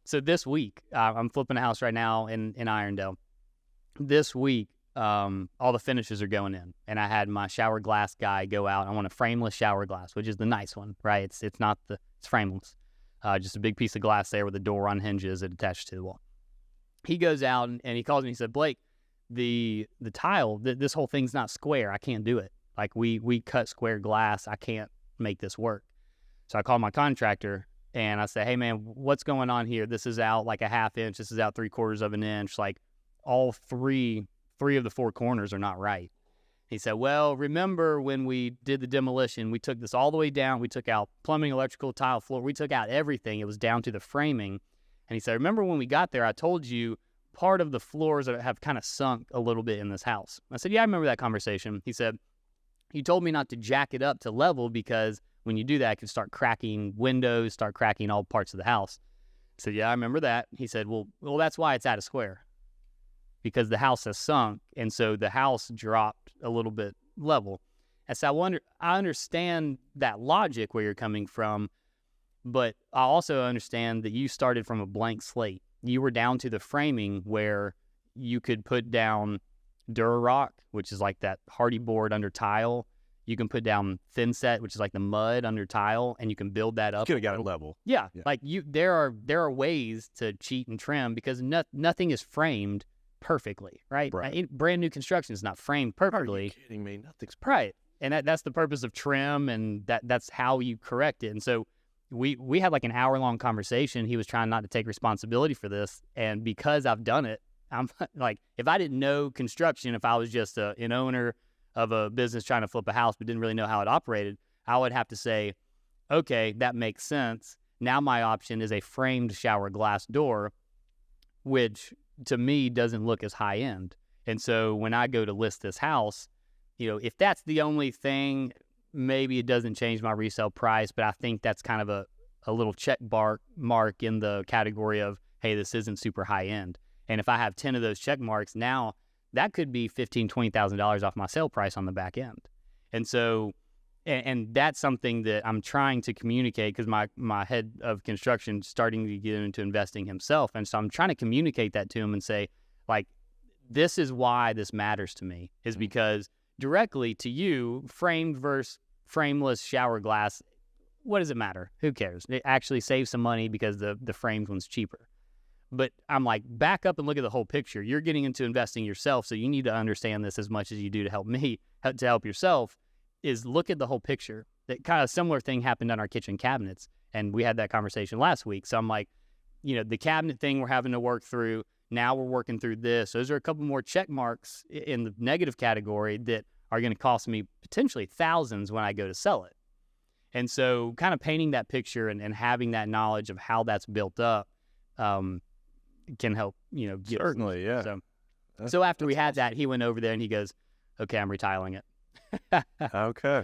So this week, I'm flipping a house right now in Irondale. This week, all the finishes are going in, and I had my shower glass guy go out. I want a frameless shower glass, which is the nice one, right? It's not it's frameless, just a big piece of glass there with a door on hinges attached to the wall. He goes out and he calls me. He said, Blake, the tile, this whole thing's not square. I can't do it. Like we cut square glass. I can't make this work. So I called my contractor and I said, hey man, what's going on here? This is out like a half inch. This is out 3/4 of an inch. Like all three of the four corners are not right. He said, well, remember when we did the demolition, we took this all the way down. We took out plumbing, electrical, tile, floor. We took out everything. It was down to the framing. And he said, remember when we got there, I told you part of the floors have kind of sunk a little bit in this house. I said, yeah, I remember that conversation. He said, you told me not to jack it up to level because when you do that, it can start cracking windows, start cracking all parts of the house. I said, yeah, I remember that. He said, well, that's why it's at a square, because the house has sunk, and so the house dropped a little bit level. And so I understand that logic where you're coming from, but I also understand that you started from a blank slate. You were down to the framing where you could put down Durarock, which is like that hardy board under tile. You can put down thin set, which is like the mud under tile, and you can build that up. You could have got it level. Yeah. Like there are ways to cheat and trim because nothing is framed perfectly, right? Brand new construction is not framed perfectly. Are you kidding me? Nothing's right. And that's the purpose of trim, and that's how you correct it. And so we had like an hour-long conversation. He was trying not to take responsibility for this, and because I've done it, I'm like, if I didn't know construction, if I was just an owner of a business trying to flip a house but didn't really know how it operated, I would have to say, okay, that makes sense. Now my option is a framed shower glass door, which to me doesn't look as high end. And so when I go to list this house, if that's the only thing, maybe it doesn't change my resale price, but I think that's kind of a little check mark in the category of, hey, this isn't super high end. And if I have 10 of those check marks, now that could be $15,000, $20,000 off my sale price on the back end. And so, and that's something that I'm trying to communicate because my head of construction is starting to get into investing himself. And so I'm trying to communicate that to him and say, like, this is why this matters to me, is because directly to you, framed versus frameless shower glass, what does it matter? Who cares? It actually saves some money because the framed one's cheaper. But I'm like, back up and look at the whole picture. You're getting into investing yourself, so you need to understand this as much as you do to help me, to help yourself, is look at the whole picture. That kind of similar thing happened on our kitchen cabinets, and we had that conversation last week. So I'm like, the cabinet thing we're having to work through, now we're working through this. Those are a couple more check marks in the negative category that are going to cost me potentially thousands when I go to sell it. And so kind of painting that picture and having that knowledge of how that's built up, can help, certainly, yeah. So after we had that, he went over there and he goes, okay, I'm retiling it. Okay.